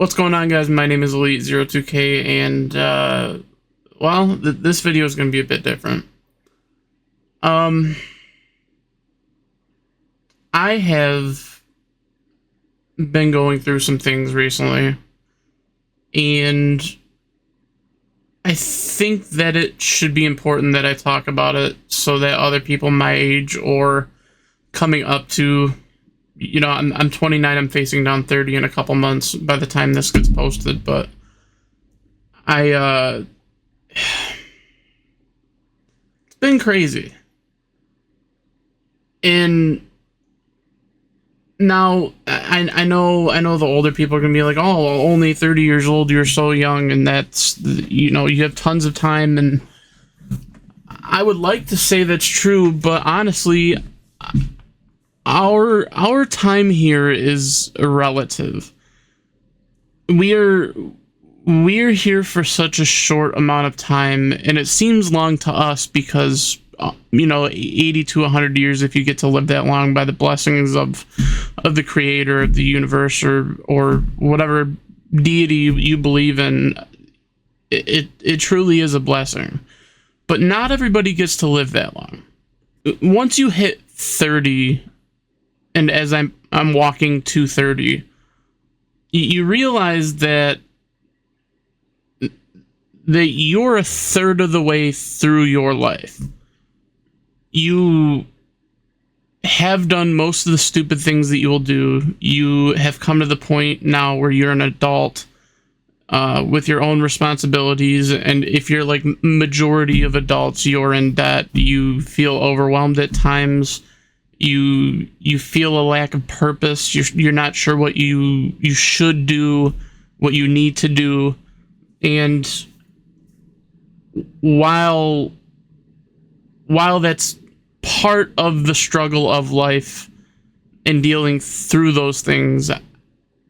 What's going on, guys? My name is Elite02K, and this video is going to be a bit different. I have been going through some things recently, and I think that it should be important that I talk about it so that other people my age or coming up to, I'm 29, I'm facing down 30 in a couple months by the time this gets posted, but it's been crazy. And now I know the older people are gonna be like, oh, well, only 30 years old, you're so young, and that's, you have tons of time. And I would like to say that's true, but honestly, our time here is relative. We're here for such a short amount of time, and it seems long to us because 80 to 100 years, if you get to live that long by the blessings of the creator of the universe or whatever deity you believe in, it truly is a blessing. But not everybody gets to live that long. Once you hit 30, and as I'm walking to 30, you realize that you're a third of the way through your life. You have done most of the stupid things that you will do. You have come to the point now where you're an adult with your own responsibilities, and if you're like majority of adults, you're in debt. You feel overwhelmed at times. You feel a lack of purpose. You're not sure what you should do, what you need to do. And while that's part of the struggle of life and dealing through those things,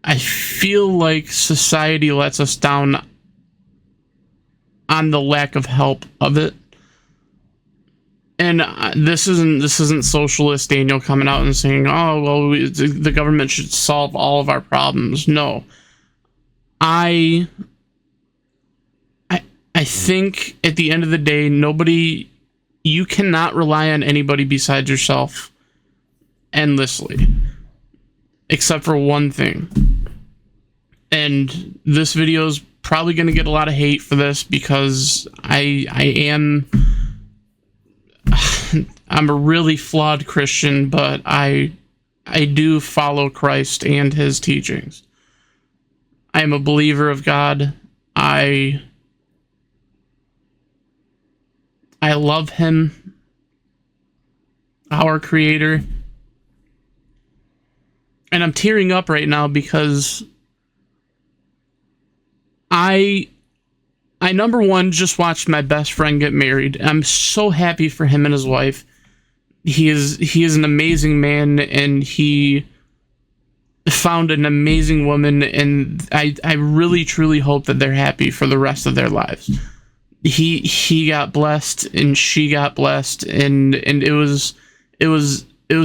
I feel like society lets us down on the lack of help of it. And this isn't socialist Daniel coming out and saying, oh, well, the government should solve all of our problems. No. I think at the end of the day, you cannot rely on anybody besides yourself endlessly, except for one thing. And this video is probably going to get a lot of hate for this because I'm a really flawed Christian, but I do follow Christ and his teachings. I am a believer of God. I love him, our creator. And I'm tearing up right now because I number one just watched my best friend get married. I'm so happy for him and his wife. He is an amazing man, and he found an amazing woman, and I really truly hope that they're happy for the rest of their lives. He got blessed and she got blessed, and it was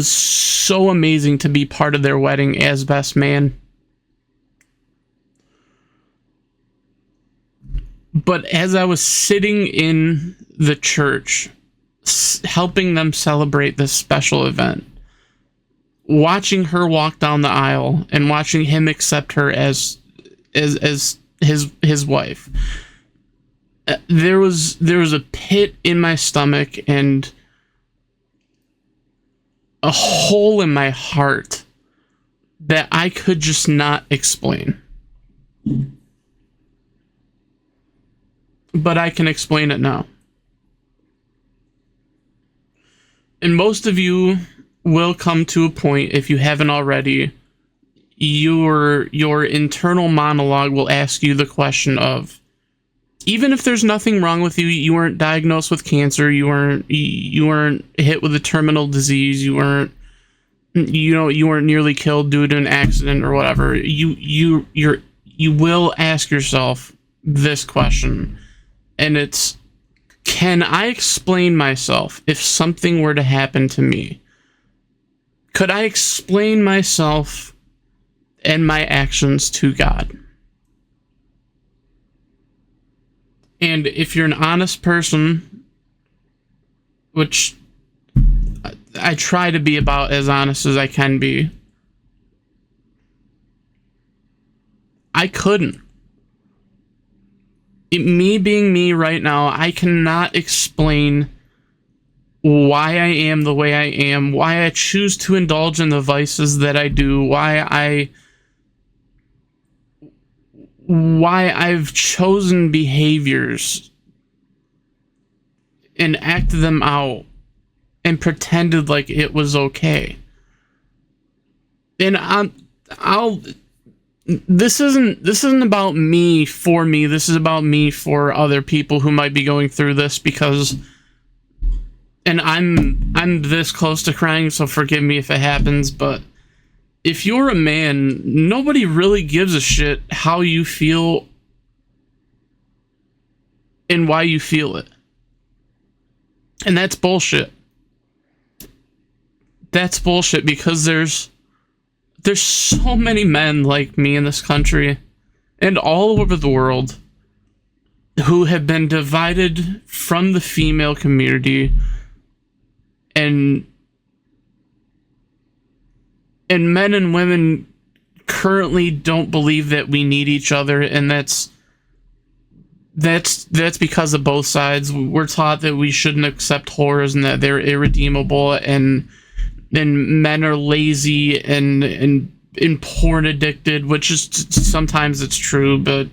so amazing to be part of their wedding as best man. But as I was sitting in the church helping them celebrate this special event, watching her walk down the aisle and watching him accept her as his wife, there was a pit in my stomach and a hole in my heart that I could just not explain. But I can explain it now. And most of you will come to a point, if you haven't already, your internal monologue will ask you the question of, even if there's nothing wrong with you, you weren't diagnosed with cancer, you weren't hit with a terminal disease, you weren't nearly killed due to an accident or whatever, you will ask yourself this question, and it's, can I explain myself if something were to happen to me? Could I explain myself and my actions to God? And if you're an honest person, which I try to be about as honest as I can be, I couldn't. Me being me right now, I cannot explain why I am the way I am, why I choose to indulge in the vices that I do, why I've chosen behaviors and acted them out and pretended like it was okay. And I'll this isn't about me for me. This is about me for other people who might be going through this, because, and I'm this close to crying, so forgive me if it happens, but if you're a man, nobody really gives a shit how you feel and why you feel it. And that's bullshit. That's bullshit, because there's so many men like me in this country and all over the world who have been divided from the female community, and men and women currently don't believe that we need each other, and that's because of both sides. We're taught that we shouldn't accept whores and that they're irredeemable, and men are lazy and porn addicted, which is sometimes it's true, but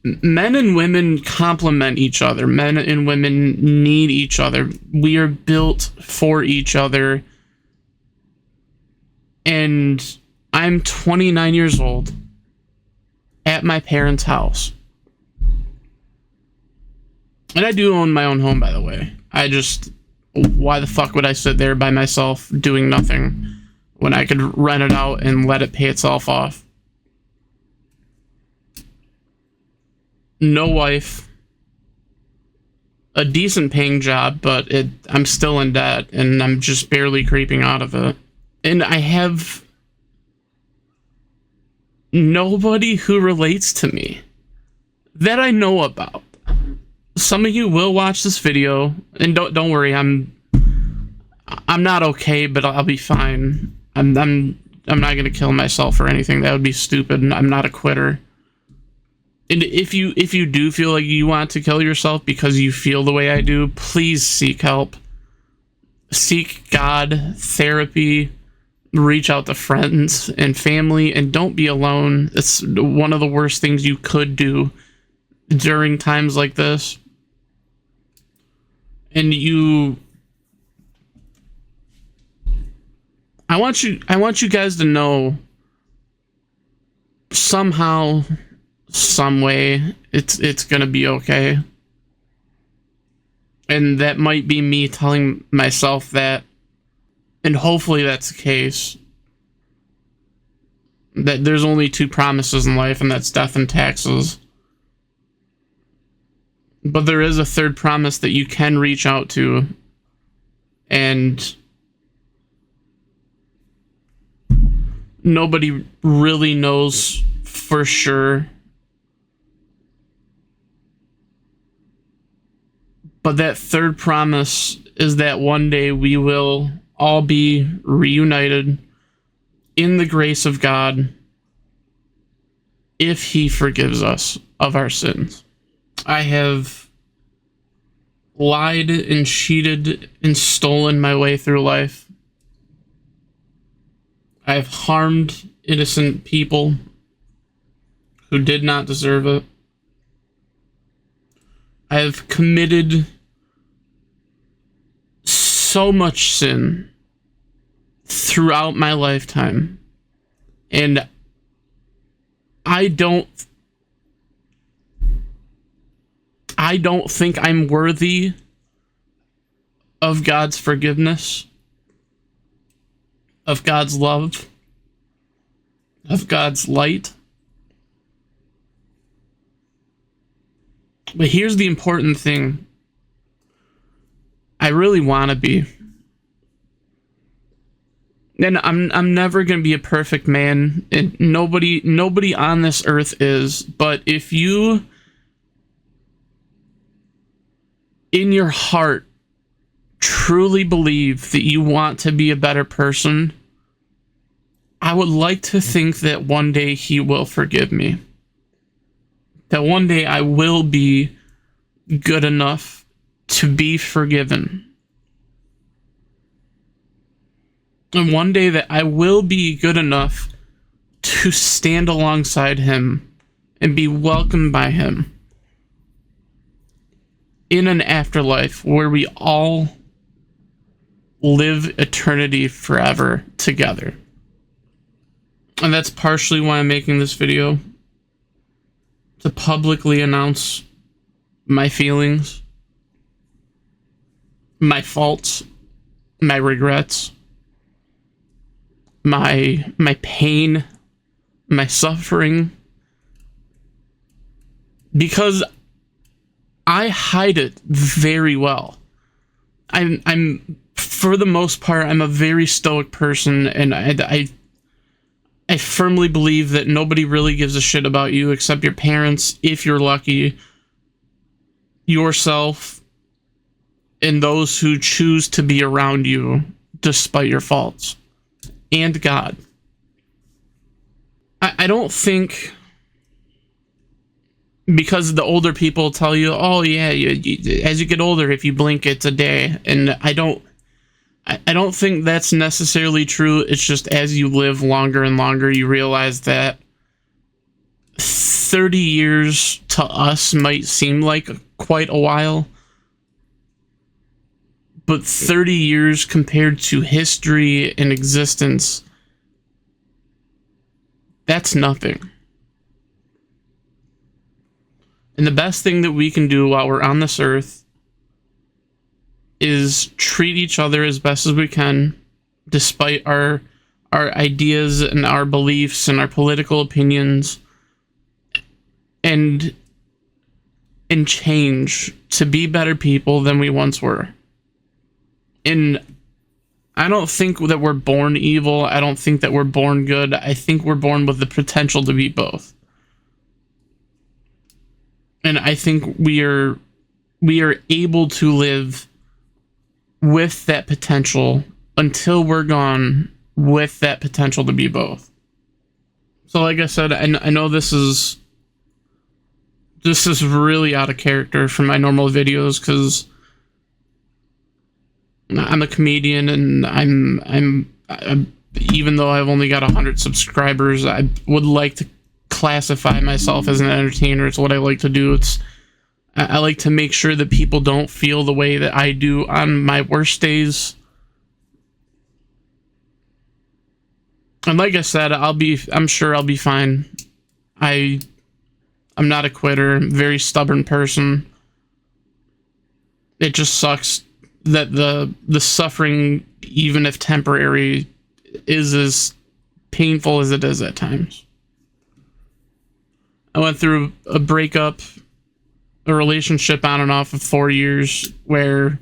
men and women complement each other. Men and women need each other. We are built for each other. And I'm 29 years old at my parents' house. And I do own my own home, by the way. Why the fuck would I sit there by myself doing nothing when I could rent it out and let it pay itself off? No wife. A decent paying job, but I'm still in debt, and I'm just barely creeping out of it. And I have nobody who relates to me that I know about. Some of you will watch this video, and don't worry, I'm not okay, but I'll be fine. I'm not gonna kill myself or anything. That would be stupid. I'm not a quitter. And if you do feel like you want to kill yourself because you feel the way I do, please seek help. Seek God, therapy, reach out to friends and family, and don't be alone. It's one of the worst things you could do during times like this. And I want you guys to know, somehow, some way, it's gonna be okay. And that might be me telling myself that, and hopefully that's the case. That there's only two promises in life, and that's death and taxes. But there is a third promise that you can reach out to, and nobody really knows for sure. But that third promise is that one day we will all be reunited in the grace of God if He forgives us of our sins. I have lied and cheated and stolen my way through life. I've harmed innocent people who did not deserve it. I have committed so much sin throughout my lifetime, and I don't think I'm worthy of God's forgiveness, of God's love, of God's light. But here's the important thing. I really want to be. And I'm never going to be a perfect man. And nobody on this earth is. But if you in your heart truly believe that you want to be a better person, I would like to think that one day he will forgive me. That one day I will be good enough to be forgiven. And one day that I will be good enough to stand alongside him and be welcomed by him in an afterlife where we all live eternity forever together. And that's partially why I'm making this video, to publicly announce my feelings, my faults, my regrets, my pain, my suffering, because I hide it very well. I'm for the most part, I'm a very stoic person, and I firmly believe that nobody really gives a shit about you except your parents, if you're lucky, yourself, and those who choose to be around you despite your faults, and God. I don't think, because the older people tell you, oh yeah, as you get older, if you blink, it's a day, and I don't think that's necessarily true. It's just as you live longer and longer, you realize that 30 years to us might seem like quite a while, but 30 years compared to history and existence, that's nothing. And the best thing that we can do while we're on this earth is treat each other as best as we can, despite our ideas and our beliefs and our political opinions, and change to be better people than we once were. And I don't think that we're born evil. I don't think that we're born good. I think we're born with the potential to be both. And I think we are able to live with that potential until we're gone with that potential to be both. So like I said, I know this is really out of character from my normal videos, because I'm a comedian, and I'm even though I've only got 100 subscribers, I would like to classify myself as an entertainer. It's what I like to do. I like to make sure that people don't feel the way that I do on my worst days. And like I said, I'm sure I'll be fine. I'm not a quitter. I'm a very stubborn person. It just sucks that the suffering, even if temporary, is as painful as it is at times. I went through a breakup, a relationship on and off of 4 years, where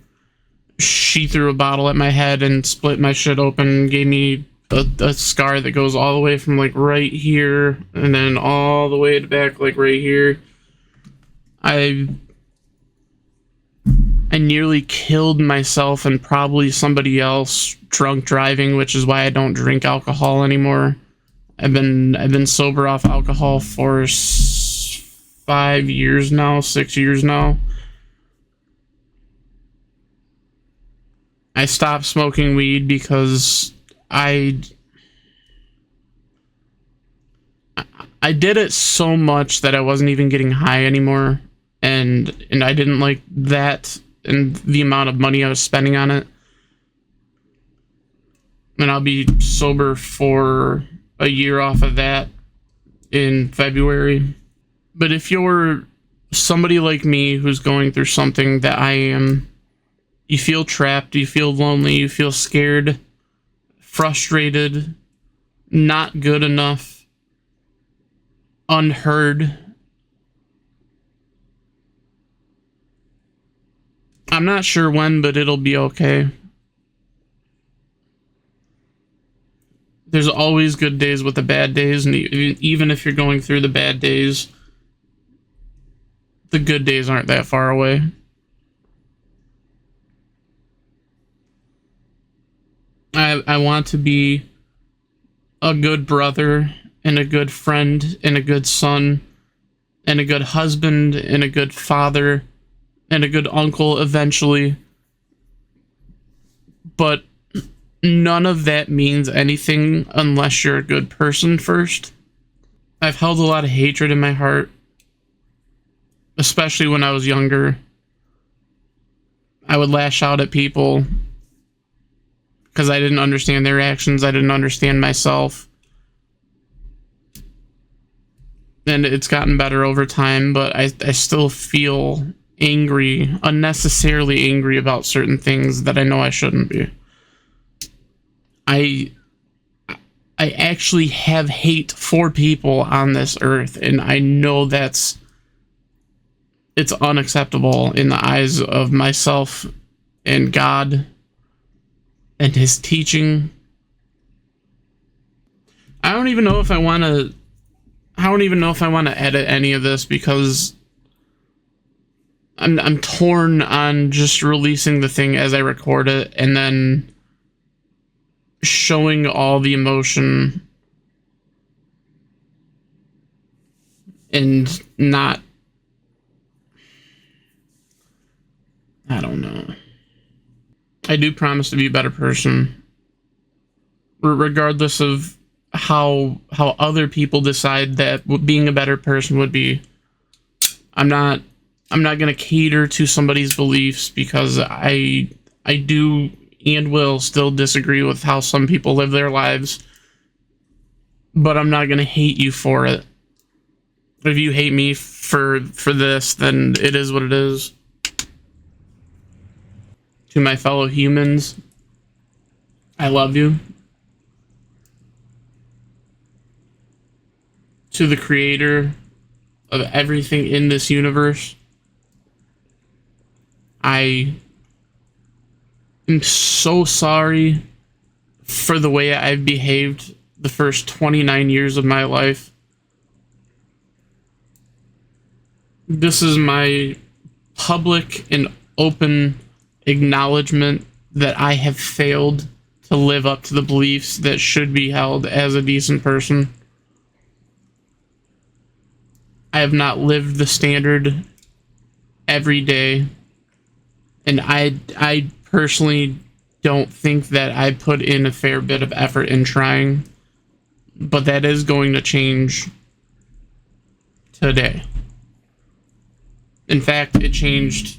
she threw a bottle at my head and split my shit open and gave me a scar that goes all the way from like right here and then all the way to back like right here. I nearly killed myself and probably somebody else drunk driving, which is why I don't drink alcohol anymore. I've been sober off alcohol for 5 years now, 6 years now. I stopped smoking weed because I did it so much that I wasn't even getting high anymore, and I didn't like that and the amount of money I was spending on it. And I'll be sober for a year off of that in February. But if you're somebody like me who's going through something that I am, you feel trapped, you feel lonely, you feel scared, frustrated, not good enough, unheard, I'm not sure when, but it'll be okay. There's always good days with the bad days, and even if you're going through the bad days, the good days aren't that far away. I want to be a good brother and a good friend and a good son and a good husband and a good father and a good uncle eventually. But none of that means anything unless you're a good person first. I've held a lot of hatred in my heart, especially when I was younger. I would lash out at people because I didn't understand their actions. I didn't understand myself. And it's gotten better over time, but I still feel angry, unnecessarily angry about certain things that I know I shouldn't be. I actually have hate for people on this earth, and I know it's unacceptable in the eyes of myself and God and his teaching. I don't even know if I want to edit any of this because I'm torn on just releasing the thing as I record it and then showing all the emotion and not, I don't know. I do promise to be a better person, regardless of how other people decide that being a better person would be. I'm not gonna cater to somebody's beliefs because I do and will still disagree with how some people live their lives, but I'm not gonna hate you for it. If you hate me for this, then it is what it is. To my fellow humans, I love you. To the creator of everything in this universe, I am so sorry for the way I've behaved the first 29 years of my life. This is my public and open acknowledgement that I have failed to live up to the beliefs that should be held as a decent person. I have not lived the standard every day, and I personally don't think that I put in a fair bit of effort in trying, but that is going to change today. In fact, it changed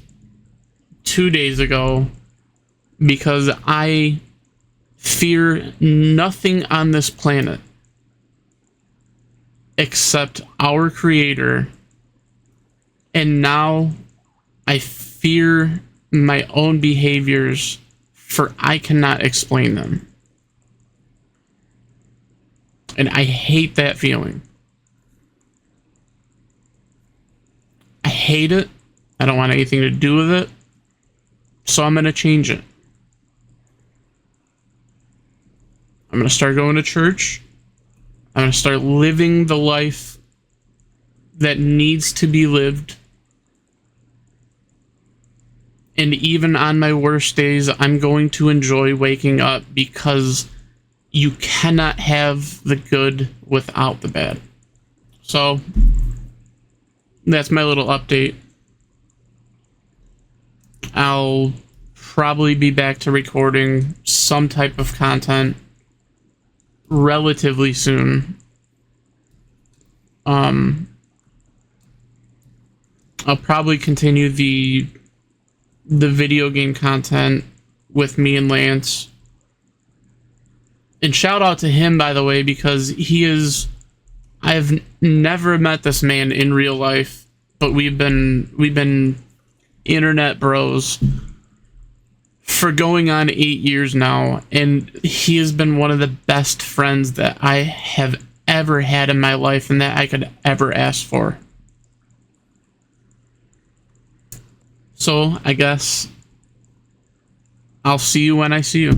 2 days ago because I fear nothing on this planet except our creator, and now I fear my own behaviors, for I cannot explain them. And I hate that feeling. I hate it. I don't want anything to do with it. So I'm going to change it. I'm going to start going to church. I'm going to start living the life that needs to be lived. And even on my worst days, I'm going to enjoy waking up, because you cannot have the good without the bad. So that's my little update. I'll probably be back to recording some type of content relatively soon. I'll probably continue the video game content with me and Lance. And shout out to him, by the way, because I've never met this man in real life, but we've been internet bros for going on 8 years now, and he has been one of the best friends that I have ever had in my life and that I could ever ask for. So I guess I'll see you when I see you.